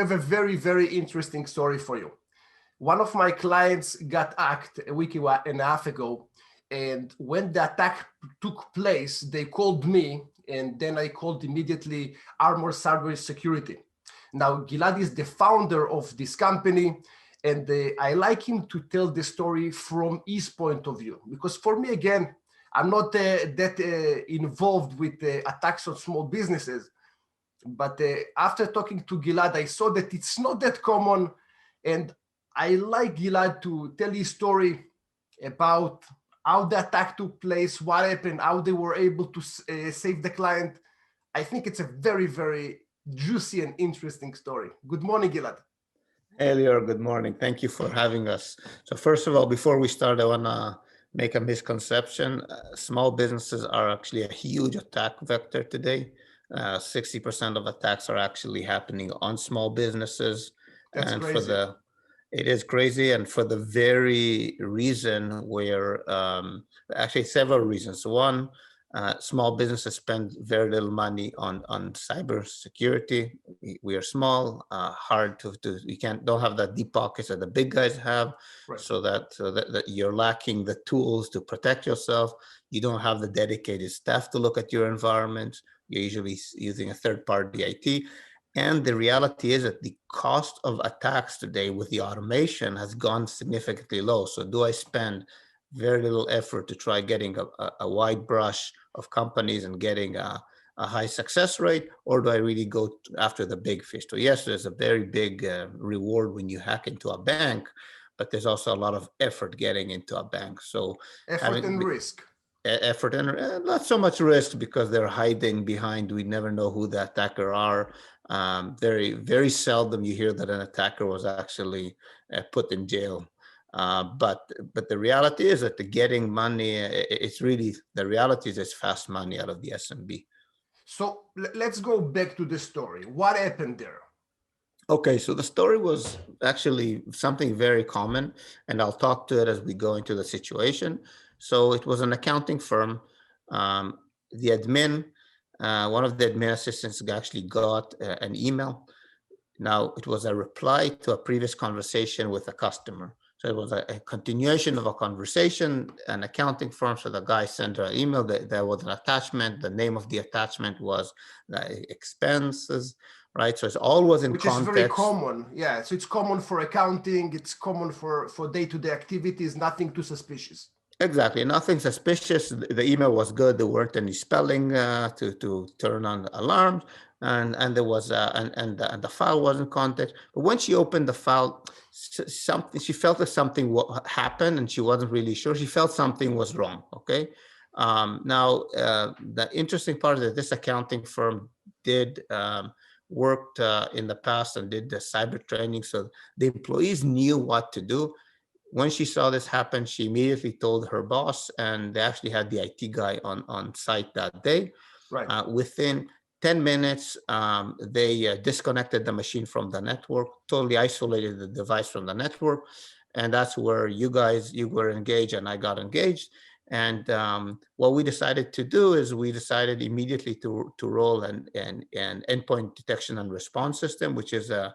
have a very, very interesting story for you. One of my clients got hacked a week and a half ago. And when the attack took place, they called me, and then I called immediately Armor Cyber Security. Now, Gilad is the founder of this company, and I like him to tell the story from his point of view. Because for me, again, I'm not that involved with attacks on small businesses. But after talking to Gilad, I saw that it's not that common. And I like Gilad to tell his story about how the attack took place, what happened, how they were able to save the client. I think it's a very, very juicy and interesting story. Good morning, Gilad. Hey, Lior, good morning. Thank you for having us. So first of all, before we start, I want to make a misconception. Small businesses are actually a huge attack vector today. 60% of attacks are actually happening on small businesses. That's and crazy. It is crazy, and for the very reason where, actually several reasons. One, small businesses spend very little money on cyber security. We are small, hard to don't have that deep pockets that the big guys have, Right. so that you're lacking the tools to protect yourself. You don't have the dedicated staff to look at your environment. You're usually using a third-party IT. And the reality is that the cost of attacks today with the automation has gone significantly low. So do I spend very little effort to try getting a wide brush of companies and getting a high success rate, or do I really go after the big fish? So yes, there's a very big reward when you hack into a bank, but there's also a lot of effort getting into a bank. So effort and risk. Effort and not so much risk, because they're hiding behind, we never know who the attacker are. Very, very seldom you hear that an attacker was actually put in jail. But the reality is that the getting money, it's really, the reality is it's fast money out of the SMB. So let's go back to the story. What happened there? Okay, so the story was actually something very common, and I'll talk to it as we go into the situation. So it was an accounting firm. The admin, one of the admin assistants actually got an email. Now, it was a reply to a previous conversation with a customer. So it was a continuation of a conversation, an accounting firm. So the guy sent her an email. There was an attachment. The name of the attachment was the expenses, right? So it's always in Which context. Which is very common. Yeah, so it's common for accounting. It's common for day-to-day activities, nothing too suspicious. Exactly, nothing suspicious. The email was good. There weren't any spelling to turn on alarms, and there was and the file was in context. But when she opened the file, she felt that something happened, and she wasn't really sure. She felt something was wrong. Okay. Now the interesting part is that this accounting firm did worked in the past and did the cyber training, so the employees knew what to do. When she saw this happen, she immediately told her boss, and they actually had the IT guy on site that day. Right. Within 10 minutes, they disconnected the machine from the network, totally isolated the device from the network. And that's where you were engaged and I got engaged. And what we decided to do is we decided immediately to roll an endpoint detection and response system, which is a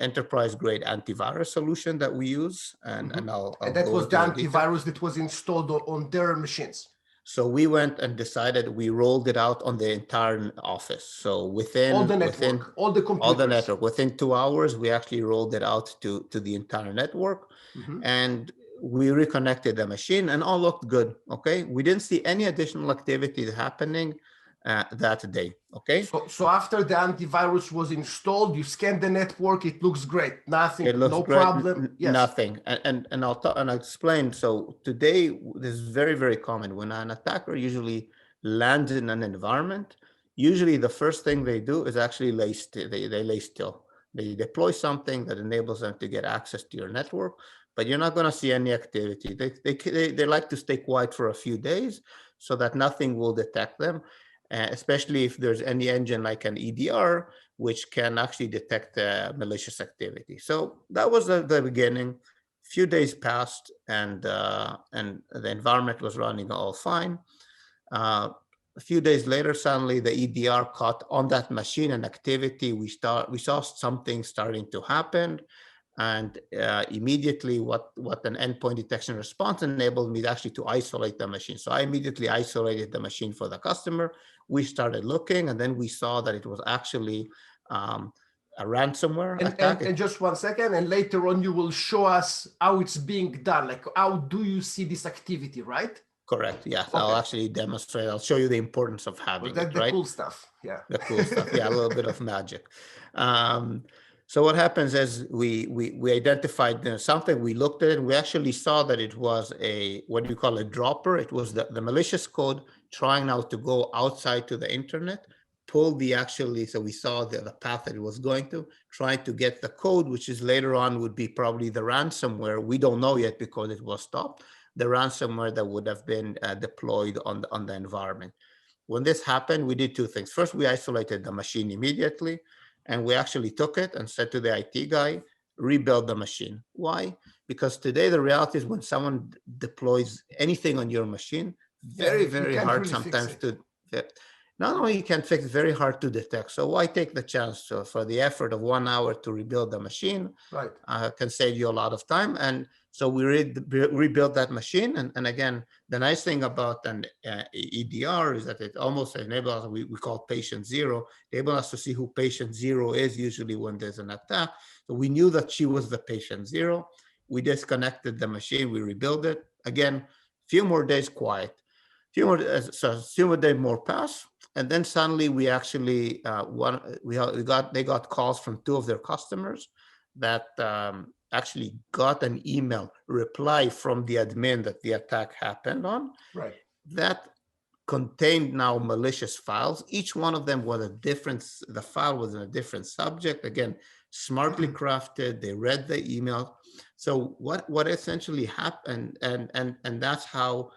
enterprise-grade antivirus solution that we use, and I'll and that go was the into antivirus that was installed on their machines. So we went and decided we rolled it out on the entire office. So within all the network, all the computers, all the network. Within 2 hours, we actually rolled it out to the entire network, and we reconnected the machine, and all looked good. Okay, we didn't see any additional activity happening that day. Okay. So after the antivirus was installed, you scanned the network. It looks great. Nothing. It looks no great. problem. Yes. Nothing. And I'll explain. So today, this is very, very common. When an attacker usually lands in an environment, usually the first thing they do is actually lay still. They deploy something that enables them to get access to your network, but you're not going to see any activity. They like to stay quiet for a few days so that nothing will detect them. Especially if there's any engine like an EDR, which can actually detect malicious activity. So that was the beginning. Few days passed, and the environment was running all fine. A few days later, suddenly the EDR caught on that machine and activity. We saw something starting to happen, and immediately what an endpoint detection response enabled me actually to isolate the machine. So I immediately isolated the machine for the customer. We started looking, and then we saw that it was actually a ransomware attack. And just 1 second, and later on you will show us how it's being done. Like, how do you see this activity, right? Correct. Yes, Okay. I'll actually demonstrate. I'll show you the importance of having That's it. the Right. cool stuff. Yeah. The cool stuff. Yeah, a little bit of magic. So what happens is we identified something. We looked at it. And we actually saw that it was what you call a dropper. It was the malicious code trying now to go outside to the internet, pull so we saw the path that it was going to, trying to get the code, which is later on would be probably the ransomware. We don't know yet because it was stopped. The ransomware that would have been deployed on the environment. When this happened, we did two things. First, we isolated the machine immediately, and we actually took it and said to the IT guy, rebuild the machine. Why? Because today the reality is when someone deploys anything on your machine, very hard really sometimes to, not only you can't fix, very hard to detect. So why take the chance for the effort of 1 hour to rebuild the machine? Right. Can save you a lot of time. And so we rebuilt that machine. And again, the nice thing about an EDR is that it almost enables us, we call patient zero, enable us to see who patient zero is usually when there's an attack. So we knew that she was the patient zero. We disconnected the machine, we rebuilt it. Again, few more days quiet. Few more days more pass. And then suddenly we actually, they got calls from two of their customers that actually got an email reply from the admin that the attack happened on. Right. That contained now malicious files. Each one of them was the file was in a different subject. Again, smartly crafted. They read the email. So what essentially happened, and that's how.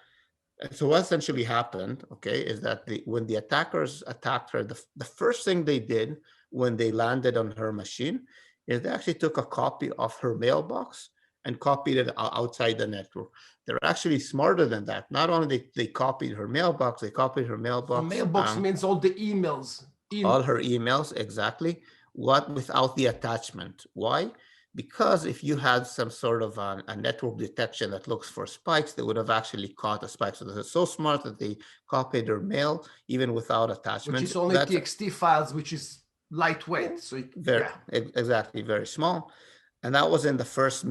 So what essentially happened, okay, is that when the attackers attacked her, the first thing they did when they landed on her machine is they actually took a copy of her mailbox and copied it outside the network. They're actually smarter than that. Not only they copied her mailbox, they copied her mailbox. So mailbox means all the emails. All her emails, exactly. Without the attachment. Why? Because if you had some sort of a network detection that looks for spikes, they would have actually caught a spike. So they're so smart that they copied their mail even without attachment. Which is only TXT files, which is lightweight. So exactly, very small. And that was in the first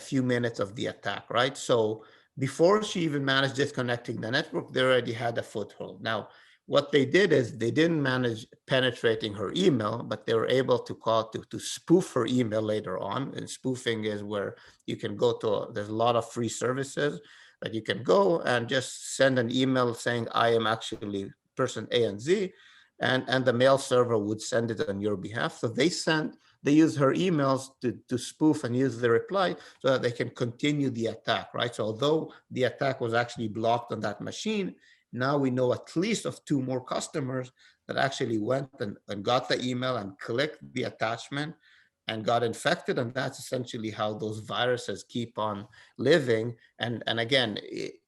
few minutes of the attack, right? So before she even managed disconnecting the network, they already had a foothold. Now, what they did is they didn't manage penetrating her email, but they were able to spoof her email later on. And spoofing is where you can go there's a lot of free services that you can go and just send an email saying, I am actually person A and Z, and the mail server would send it on your behalf. So they use her emails to spoof and use the reply so that they can continue the attack, right? So although the attack was actually blocked on that machine, now we know at least of two more customers that actually went and got the email and clicked the attachment and got infected. And that's essentially how those viruses keep on living. And again,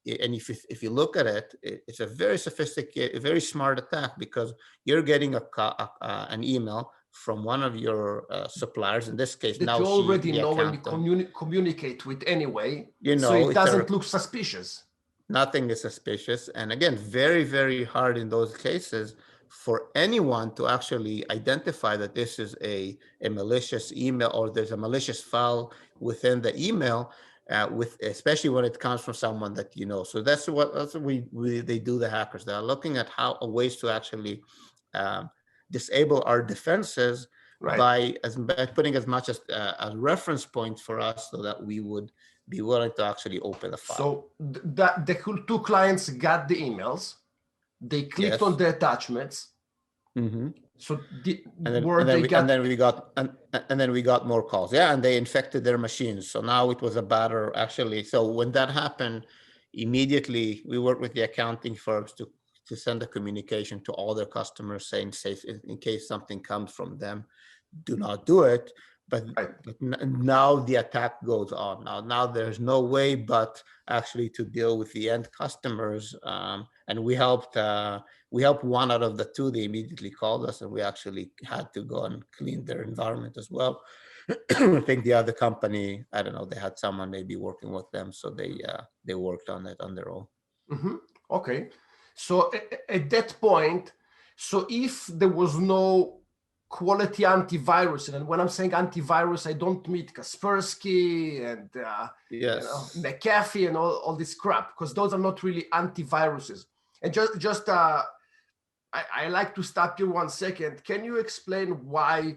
if you look at it, it's a very sophisticated, very smart attack, because you're getting an email from one of your suppliers, in this case, that now you already know and communicate with anyway, so it doesn't look suspicious. Nothing is suspicious. And again, very, very hard in those cases for anyone to actually identify that this is a malicious email or there's a malicious file within the email, especially when it comes from someone that you know. So that's what they do, the hackers. They're looking at ways to actually disable our defenses, right, by putting as much as a reference point for us so that we would be willing to actually open the file. So the two clients got the emails, they clicked on the attachments. Mm-hmm. So and then we got more calls. Yeah, and they infected their machines. So now it was a batter actually. So when that happened, immediately we worked with the accounting firms to send a communication to all their customers saying, safe, in case something comes from them, do not do it. But now the attack goes on. Now there's no way but actually to deal with the end customers. and we helped one out of the two. They immediately called us, and we actually had to go and clean their environment as well. I think the other company, I don't know, they had someone maybe working with them, so they worked on it on their own. Okay. So at that point, so if there was no quality antivirus, and when I'm saying antivirus, I don't mean Kaspersky and Yes. McAfee and all this crap, because those are not really antiviruses. And just I like to stop you 1 second. Can you explain why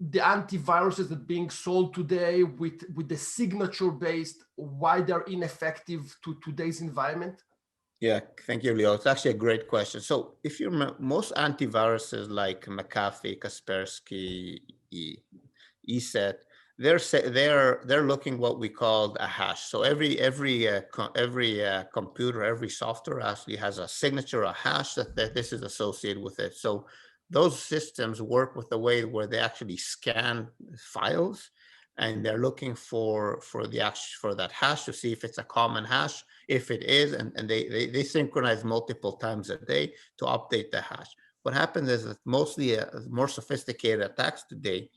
the antiviruses that are being sold today with the signature based, why they're ineffective to today's environment? Yeah, thank you, Leo. It's actually a great question. So if you remember, most antiviruses like McAfee, Kaspersky, ESET, they're looking what we call a hash. So every computer, every software actually has a signature, a hash that this is associated with it. So those systems work with the way where they actually scan files, and they're looking for that hash to see if it's a common hash. If it is, and they synchronize multiple times a day to update the hash. What happens is that mostly more sophisticated attacks today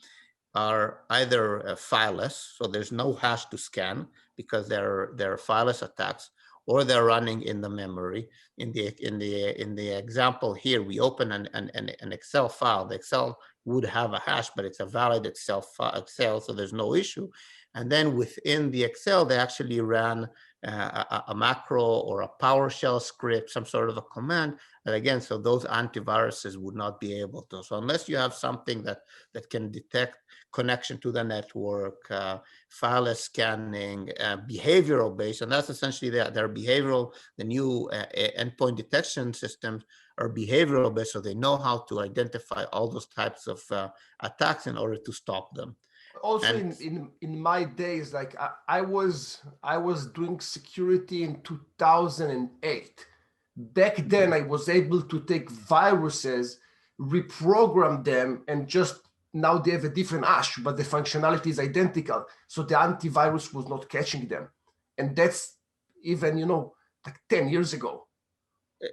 are either fileless, so there's no hash to scan because they're fileless attacks, or they're running in the memory. In the example here, we open an Excel file. The Excel would have a hash, but it's a valid Excel file, so there's no issue. And then within the Excel, they actually ran a macro or a PowerShell script, some sort of a command. And again, so those antiviruses would not be able to. So unless you have something that can detect connection to the network, file scanning, behavioral based, and that's essentially their behavioral. The new endpoint detection systems are behavioral based, so they know how to identify all those types of attacks in order to stop them. Also, in my days, like I was doing security in 2008. Back then, I was able to take viruses, reprogram them, and just now they have a different hash, but the functionality is identical. So the antivirus was not catching them, and that's even like 10 years ago.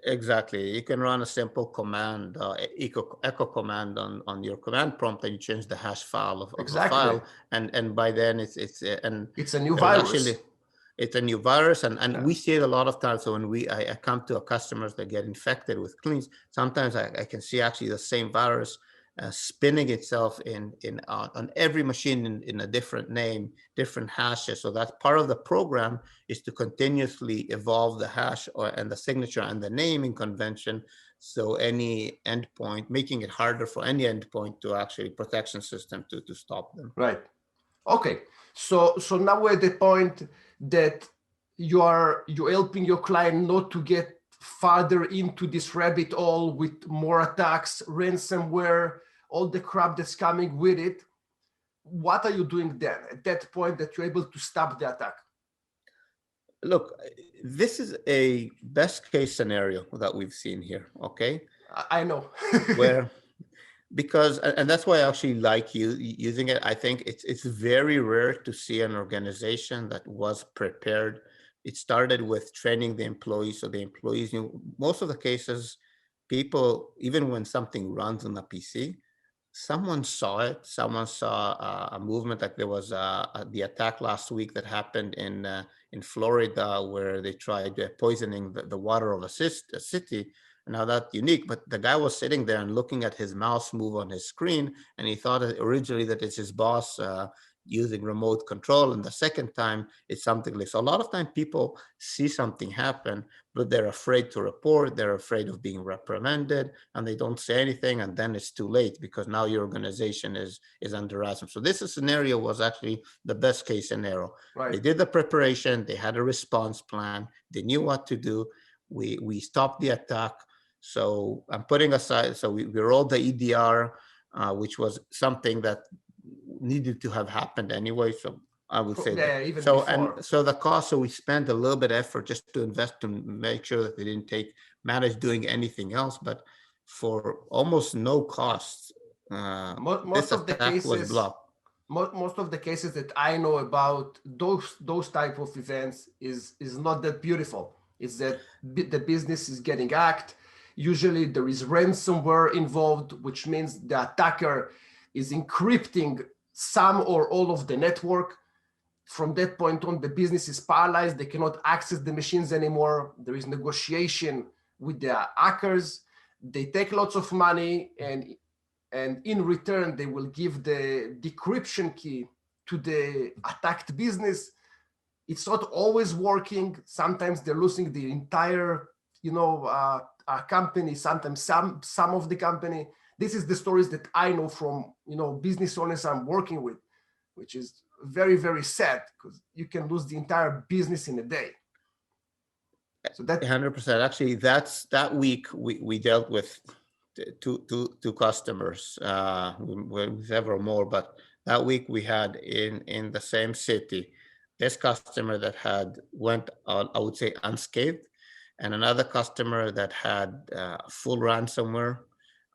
Exactly. You can run a simple command, echo command on your command prompt, and you change the hash file of the file, and by then it's a new virus. Actually, it's a new virus, and we see it a lot of times. So when I come to customers that get infected with cleans, sometimes I can see actually the same virus spinning itself on every machine in a different name, different hashes. So that's part of the program, is to continuously evolve the hash and the signature and the naming convention. So any endpoint, making it harder for any endpoint to actually protection system to stop them. Right. Okay. So now we're at the point that you're helping your client not to get farther into this rabbit hole with more attacks, ransomware, all the crap that's coming with it. What are you doing then at that point that you're able to stop the attack? Look, this is a best case scenario that we've seen here. Okay. I know. Because that's why I actually like using it. I think it's very rare to see an organization that was prepared. It started with training the employees, so the employees knew. Most of the cases, people, even when something runs on a PC, someone saw it. Someone saw a movement, like there was the attack last week that happened in Florida, where they tried poisoning the water of a city. Now that's unique, but the guy was sitting there and looking at his mouse move on his screen, and he thought originally that it's his boss using remote control, and the second time it's something like. So a lot of time people see something happen, but they're afraid to report, they're afraid of being reprimanded, and they don't say anything, and then it's too late because now your organization is under ransom. So this scenario was actually the best case scenario. Right. They did the preparation, they had a response plan, they knew what to do. We stopped the attack. So I'm putting aside, so we rolled the EDR, which was something that needed to have happened anyway. So I would say that. Even so before. And so the cost, so we spent a little bit of effort just to invest to make sure that they didn't manage doing anything else, but for almost no cost, most of the cases was blocked. Most of the cases that I know about, those type of events is not that beautiful. It's that the business is getting hacked. Usually there is ransomware involved, which means the attacker is encrypting some or all of the network. From that point on, the business is paralyzed. They cannot access the machines anymore. There is negotiation with the hackers. They take lots of money, and in return, they will give the decryption key to the attacked business. It's not always working. Sometimes they're losing the entire, company. Sometimes some of the company. This is the stories that I know from business owners I'm working with, which is very, very sad, because you can lose the entire business in a day. So that 100%. Actually, that week we dealt with two customers, with several more, but that week we had in the same city this customer that had went on, I would say, unscathed, and another customer that had full ransomware.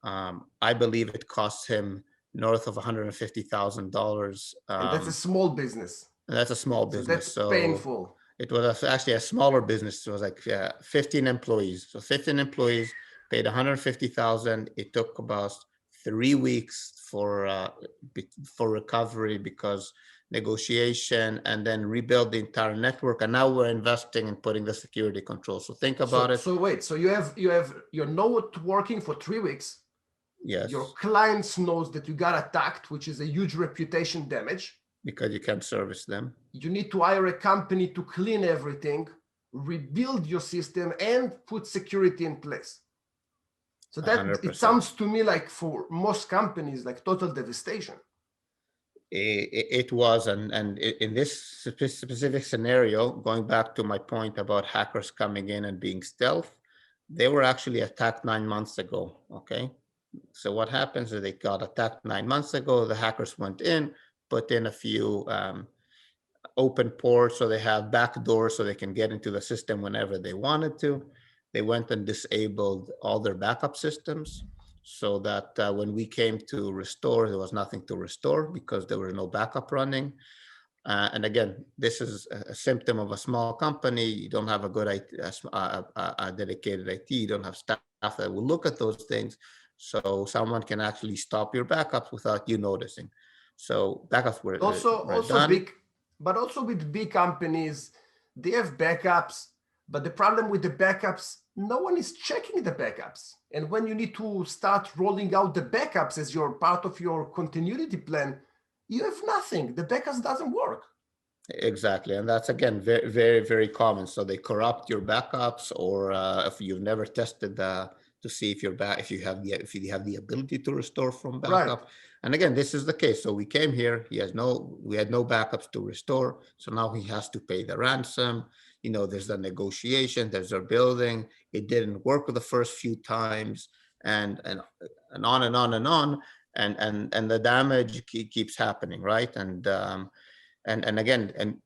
I believe it cost him north of $150,000. and that's a small business. That's a small So business. that's So painful. it was actually a smaller business. It was like 15 employees. So 15 employees paid 150,000. It took about 3 weeks for recovery, because negotiation, and then rebuild the entire network. And now we're investing in putting the security control. So think about it. So wait, so you're not working for 3 weeks. Yes. Your clients knows that you got attacked, which is a huge reputation damage. Because you can't service them. You need to hire a company to clean everything, rebuild your system, and put security in place. So that 100%. It sounds to me like, for most companies, like total devastation. It was, and in this specific scenario, going back to my point about hackers coming in and being stealth, they were actually attacked 9 months ago. Okay, so what happens is they got attacked 9 months ago. The hackers went in, put in a few open ports, so they have back doors so they can get into the system whenever they wanted to. They went and disabled all their backup systems, so that when we came to restore, there was nothing to restore because there was no backup running. And again, this is a symptom of a small company. You don't have a good IT, a dedicated IT. You don't have staff that will look at those things. So someone can actually stop your backups without you noticing. So backups were done. But also with big companies, they have backups. But the problem with the backups, no one is checking the backups. And when you need to start rolling out the backups as your part of your continuity plan, you have nothing. The backups doesn't work. Exactly. And that's, again, very, very, very common. So they corrupt your backups, or if you've never tested to see if if you have the ability to restore from backup. Right. And again, this is the case. So we came here, we had no backups to restore. So now he has to pay the ransom. There's the negotiation, there's a building. It didn't work the first few times, and on and on and on. And the damage keeps happening, right? And again,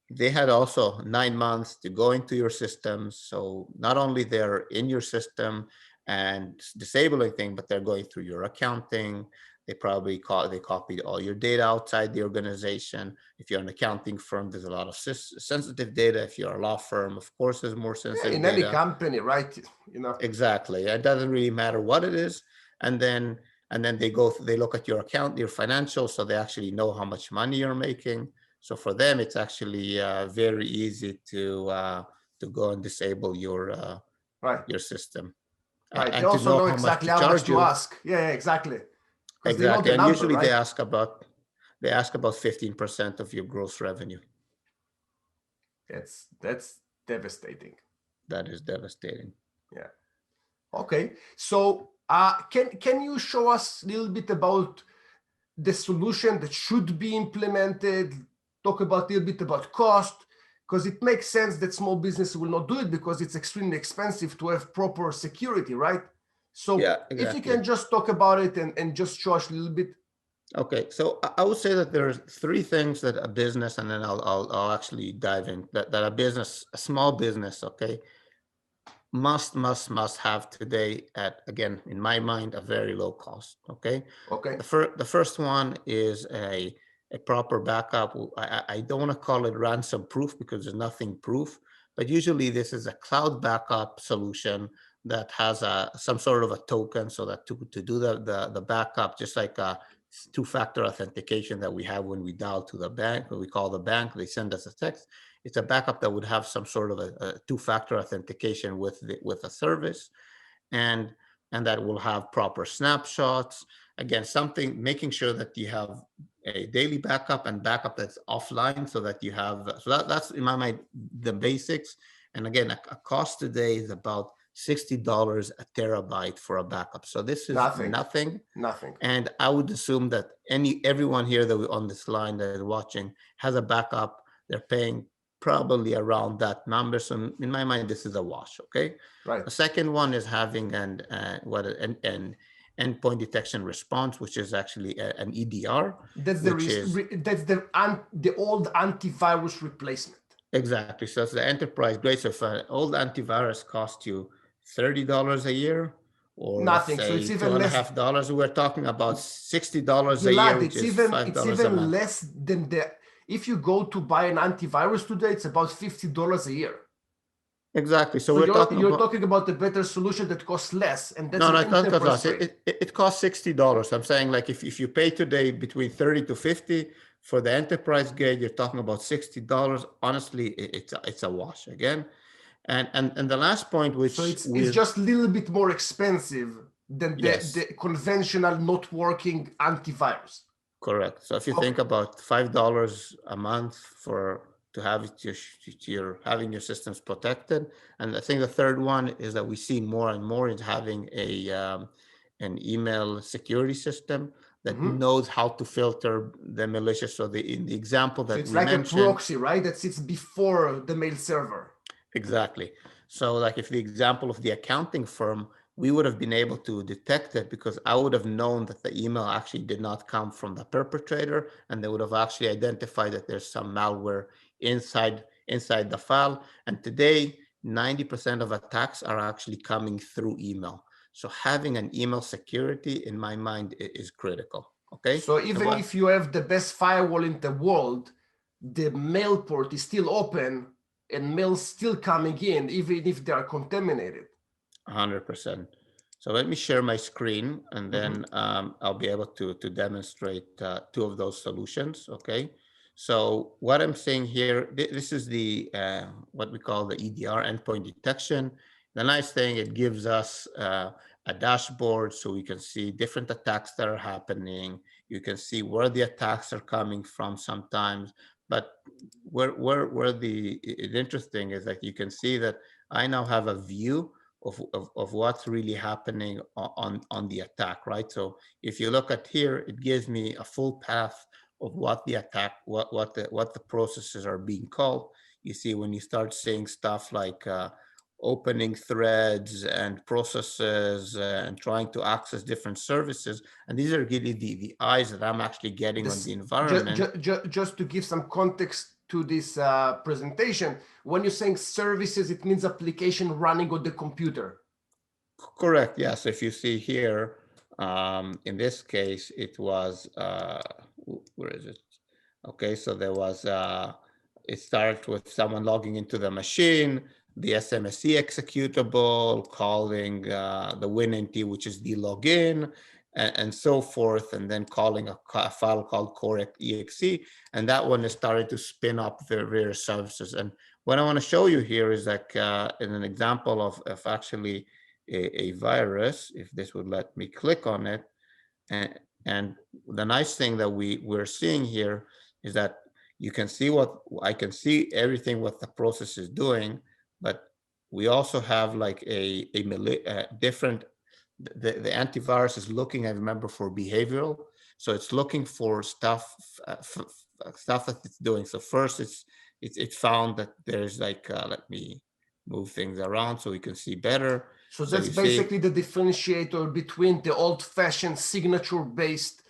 they had also 9 months to go into your systems. So not only they're in your system and disabling things, but they're going through your accounting. They probably copied all your data outside the organization. If you're an accounting firm, there's a lot of sensitive data. If you're a law firm, of course, there's more sensitive data. In any company, right? Exactly. It doesn't really matter what it is. And then they look at your account, your financials, so they actually know how much money you're making. So for them, it's actually very easy to go and disable your system. Right. They also know exactly how much to ask. Yeah, exactly. Exactly. And usually, right? they ask about 15% of your gross revenue. That's devastating. That is devastating. Yeah. Okay. So can you show us a little bit about the solution that should be implemented? Talk about a little bit about cost, because it makes sense that small businesses will not do it because it's extremely expensive to have proper security, right? So yeah, exactly. If you can just talk about it and just show us a little bit. Okay, so I would say that there's 3 things that a business, and then I'll actually dive in, that a small business, okay, must have today at, again, in my mind, a very low cost. Okay. The first one is a proper backup. I don't want to call it ransom proof because there's nothing proof, but usually this is a cloud backup solution that has some sort of a token, so that to do the backup, just like a two-factor authentication that we have when we dial to the bank, when we call the bank, they send us a text. It's a backup that would have some sort of a two-factor authentication with a service, and that will have proper snapshots. Again, something making sure that you have a daily backup and backup that's offline, so that you have, so that's in my mind the basics. And again, a cost today is about $60 a terabyte for a backup. So this is nothing. And I would assume that everyone here that on this line that is watching has a backup. They're paying probably around that number. So in my mind, this is a wash. Okay. Right. The second one is having an endpoint detection response, which is actually an EDR. That's the old antivirus replacement. Exactly. So it's the enterprise grade. So if an old antivirus costs you $30 a year, or nothing, say so it's even $2.50, we're talking about $60 a year, which is $5 a month. It's even less than if you go to buy an antivirus today, it's about $50 a year. Exactly. So you're talking about a better solution that costs less, and that's no, it doesn't cost less. It costs $60. I'm saying, like, if you pay today between $30 to $50 for the enterprise grade, you're talking about $60. Honestly, it's a wash again. And the last point, which so it's just a little bit more expensive than the conventional not working antivirus. Correct. So if you think about $5 a month to have having your systems protected. And I think the third one is that we see more and more is having an email security system that knows how to filter the malicious. So in the example that it's like a proxy, right? That sits before the mail server. Exactly. So like if the example of the accounting firm, we would have been able to detect it because I would have known that the email actually did not come from the perpetrator, and they would have actually identified that there's some malware inside the file. And today, 90% of attacks are actually coming through email. So having an email security, in my mind, is critical. Okay. So even if you have the best firewall in the world, the mail port is still open and mail's still coming in, even if they are contaminated. 100%. So let me share my screen, and then I'll be able to demonstrate two of those solutions. Okay. So what I'm saying here, this is the what we call the EDR, endpoint detection. The nice thing, it gives us a dashboard, so we can see different attacks that are happening. You can see where the attacks are coming from sometimes. But where the interesting is that you can see that I now have a view of what's really happening on the attack, right? So if you look at here, it gives me a full path of what the attack, what the processes are being called. You see, when you start seeing stuff like opening threads and processes and trying to access different services, and these are really the eyes that I'm actually getting on the environment. Just to give some context to this presentation, when you're saying services, it means application running on the computer. Correct. Yeah. So if you see here, in this case, it was where is it? Okay, so there was it started with someone logging into the machine, the SMSE executable, calling the WinNT, which is the login, and so forth, and then calling a file called core.exe, and that one is starting to spin up the various services. And what I want to show you here is like in an example of actually a virus, if this would let me click on it, and the nice thing that we're seeing here is that you can see I can see everything what the process is doing, but we also have like a different, the antivirus is looking, I remember, for behavioral. So it's looking for stuff that it's doing. So first it found that there's like, let me move things around so we can see better. So that's basically the differentiator between the old-fashioned signature-based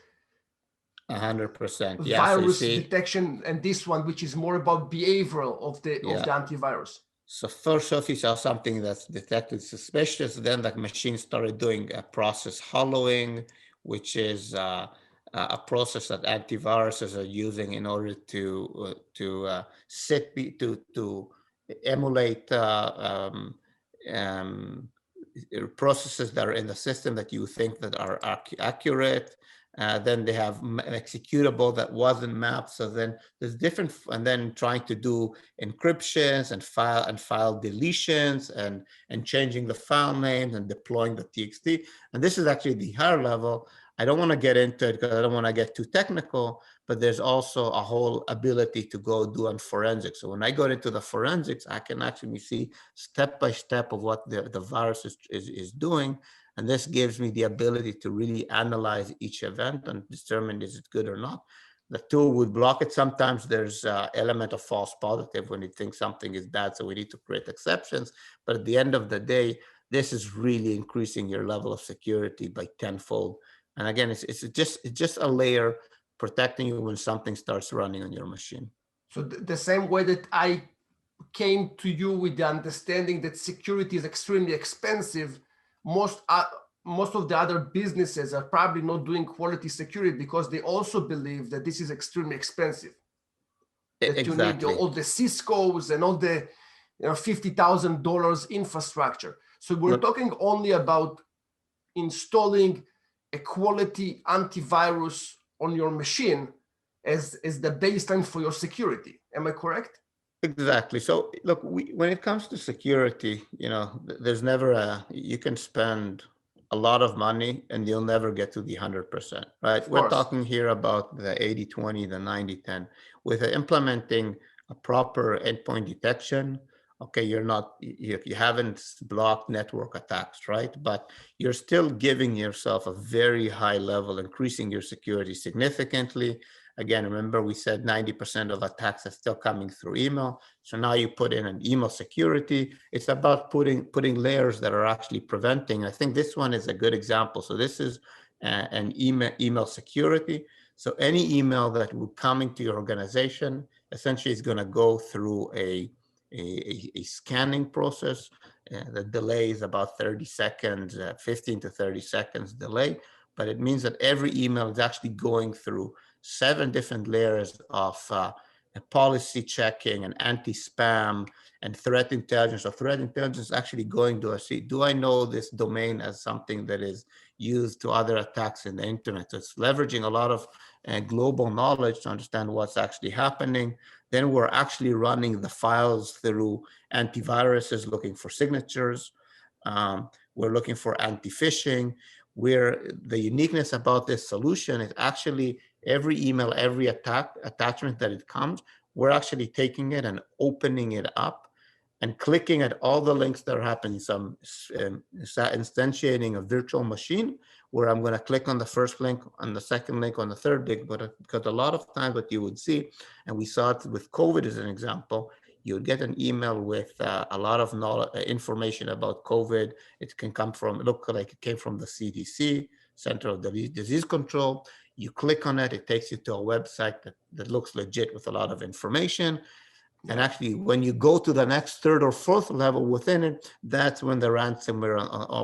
100%. virus detection and this one, which is more about behavioral of the antivirus. So first off, you saw something that's detected suspicious. Then the machine started doing a process hollowing, which is a process that antiviruses are using in order to emulate um, processes that are in the system that you think that are accurate. Then they have executable that wasn't mapped. So then there's different, and then trying to do encryptions and file deletions and changing the file names and deploying the TXT. And this is actually the higher level. I don't want to get into it because I don't want to get too technical, but there's also a whole ability to go do on forensics. So when I go into the forensics, I can actually see step by step of what the virus is doing. And this gives me the ability to really analyze each event and determine is it good or not. The tool would block it. Sometimes there's an element of false positive when it thinks something is bad, so we need to create exceptions. But at the end of the day, this is really increasing your level of security by tenfold. And again, it's just a layer protecting you when something starts running on your machine. So the same way that I came to you with the understanding that security is extremely expensive, most of the other businesses are probably not doing quality security because they also believe that this is extremely expensive. That Exactly. You need all the Cisco's and all the $50,000 infrastructure. So we're talking only about installing a quality antivirus on your machine as the baseline for your security. Am I correct? Exactly. So look, when it comes to security, there's never you can spend a lot of money and you'll never get to the 100%, right? We're talking here about the 80-20, the 90-10. With implementing a proper endpoint detection, okay, you haven't blocked network attacks, right? But you're still giving yourself a very high level, increasing your security significantly. Again, remember we said 90% of attacks are still coming through email. So now you put in an email security. It's about putting layers that are actually preventing. I think this one is a good example. So this is an email security. So any email that will come into your organization essentially is going to go through a scanning process. The delay is about 30 seconds, 15 to 30 seconds delay. But it means that every email is actually going through 7 different layers of policy checking and anti-spam and threat intelligence. So threat intelligence is actually going to see, do I know this domain as something that is used to other attacks in the internet? So it's leveraging a lot of global knowledge to understand what's actually happening. Then we're actually running the files through antiviruses, looking for signatures. We're looking for anti-phishing, where the uniqueness about this solution is actually every email, every attachment that it comes, we're actually taking it and opening it up and clicking at all the links that are happening. So I'm instantiating a virtual machine where I'm going to click on the first link, on the second link, on the third link. But because a lot of times what you would see, and we saw it with COVID as an example, you would get an email with a lot of information about COVID. It can come from, look like it came from the CDC, Center of Disease Control. You click on it, it takes you to a website that looks legit with a lot of information. And actually, when you go to the next third or fourth level within it, that's when the ransomware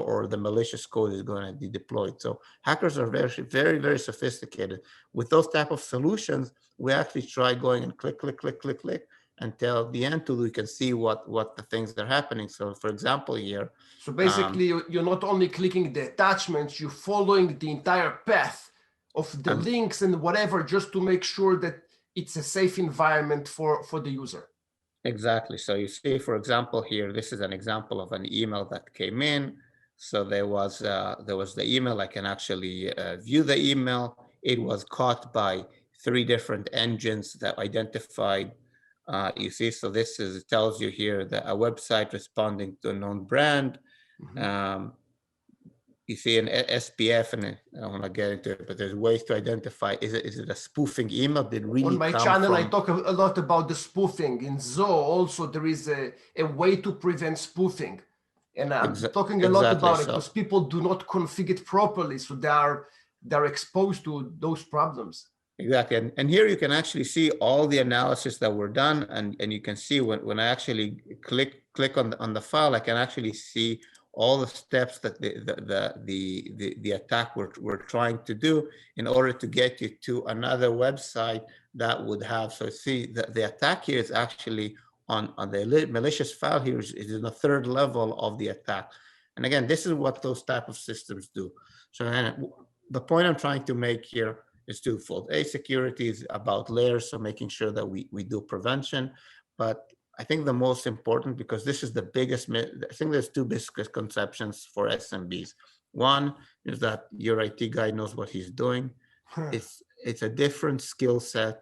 or the malicious code is going to be deployed. So hackers are very, very, very sophisticated. With those type of solutions, we actually try going and click until the end till we can see what the things that are happening. So for example, here. So basically, you're not only clicking the attachments, you're following the entire path of the links and whatever, just to make sure that it's a safe environment for the user. Exactly. So you see, for example, here, this is an example of an email that came in. So there was the email. I can actually view the email. It was caught by 3 different engines that identified. You see, so this is, it tells you here that a website responding to a known brand. You see an SPF, and I don't want to get into it, but there's ways to identify, is it a spoofing email? Did really on my channel, I talk a lot about the spoofing. In Zoho also, there is a way to prevent spoofing. And I'm talking a lot about it because people do not configure it properly. So they're exposed to those problems. Exactly. And here you can actually see all the analysis that were done. And you can see when I actually click on the file, I can actually see all the steps that the attack we're trying to do in order to get you to another website that would have. So see, the attack here is actually on the malicious file here is in the third level of the attack. And again, this is what those type of systems do. So the point I'm trying to make here is twofold. Security is about layers, so making sure that we do prevention. But I think the most important, because this is the biggest, I think there's two misconceptions for SMBs. One is that your IT guy knows what he's doing. It's a different skill set.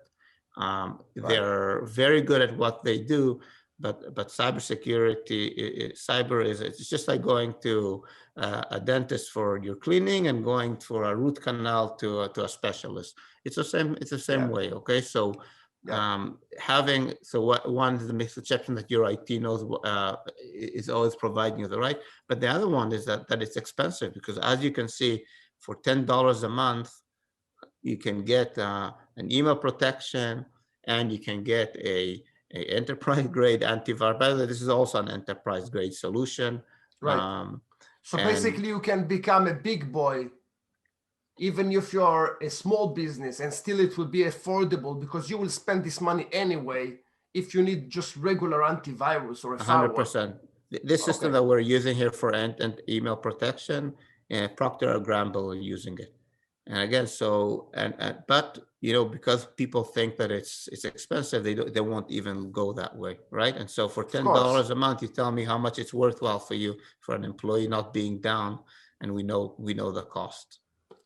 They're very good at what they do, but cybersecurity, it's just like going to a dentist for your cleaning and going for a root canal to a specialist. It's the same way. Okay, so one is the misconception that your IT knows is always providing you the right, but the other one is that it's expensive, because as you can see, for $10 a month, you can get an email protection, and you can get a enterprise grade antivirus. By the way, this is also an enterprise grade solution. Right. So basically, you can become a big boy, even if you're a small business, and still it will be affordable, because you will spend this money anyway if you need just regular antivirus or a firewall. 100%. This system that we're using here for end email protection, Procter & Gamble are using it. And again, but because people think that it's expensive, they won't even go that way, right? And so for $10 a month, you tell me how much it's worthwhile for you, for an employee not being down, and we know the cost.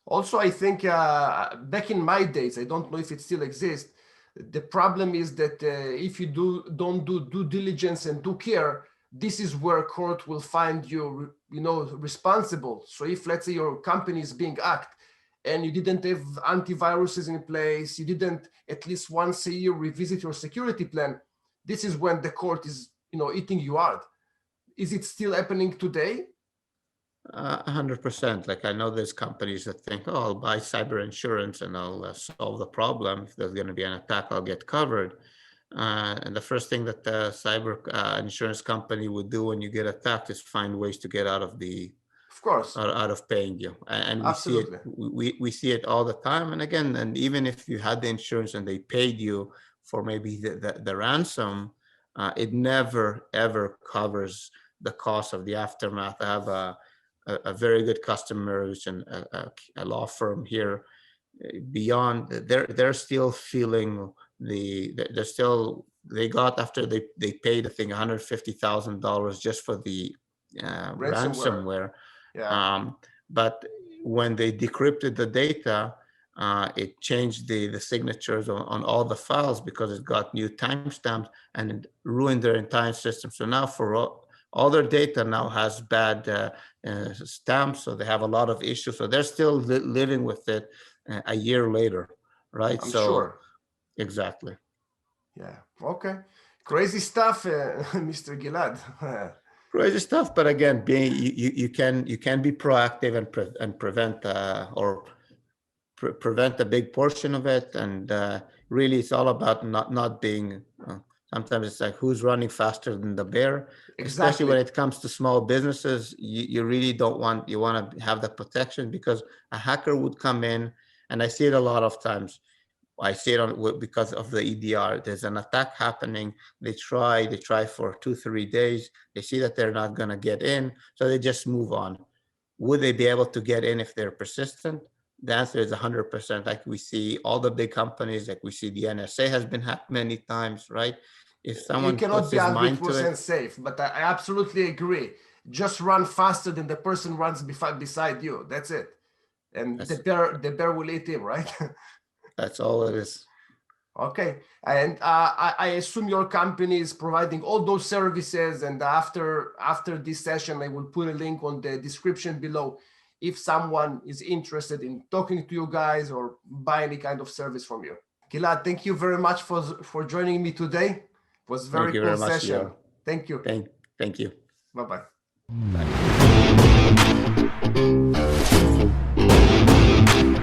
Also, I think back in my days, I don't know if it still exists, the problem is that if you don't do due diligence and due care, this is where court will find you, responsible. So if, let's say, your company is being hacked, and you didn't have antiviruses in place, you didn't at least once a year revisit your security plan, this is when the court is, eating you hard. Is it still happening today? 100%. Like, I know there's companies that think, oh, I'll buy cyber insurance and I'll solve the problem. If there's going to be an attack, I'll get covered. And the first thing that the cyber insurance company would do when you get attacked is find ways to get out of out of paying you. And we see it all the time. And again, and even if you had the insurance and they paid you for maybe the ransom, it never ever covers the cost of the aftermath. I have a very good customer who's a law firm here. Beyond, they're still feeling they got, after they paid, I think, $150,000 just for the ransomware. Yeah. But when they decrypted the data, it changed the signatures on all the files, because it got new timestamps, and it ruined their entire system. So now for all their data now has bad stamps, so they have a lot of issues. So they're still living with it a year later, right? I'm sure. Exactly. Yeah. Okay. Crazy stuff, Mr. Gilad. Crazy stuff, but again, you can be proactive and prevent prevent a big portion of it. And really, it's all about not being. Sometimes it's like, who's running faster than the bear? Exactly. Especially when it comes to small businesses, you really don't want. You want to have the protection, because a hacker would come in, and I see it a lot of times. I see it because of the EDR. There's an attack happening. They try for 2-3 days. They see that they're not going to get in, so they just move on. Would they be able to get in if they're persistent? The answer is 100%. Like, we see all the big companies, like we see the NSA has been hacked many times, right? If someone puts his mind to it, you cannot be 100% safe, but I absolutely agree. Just run faster than the person runs beside you. That's it. And the bear will eat him, right? That's all it is. Okay. And I assume your company is providing all those services. And after this session, I will put a link on the description below if someone is interested in talking to you guys or buy any kind of service from you. Gilad, thank you very much for joining me today. It was a very cool session. Thank you. Thank you. Bye-bye. Bye.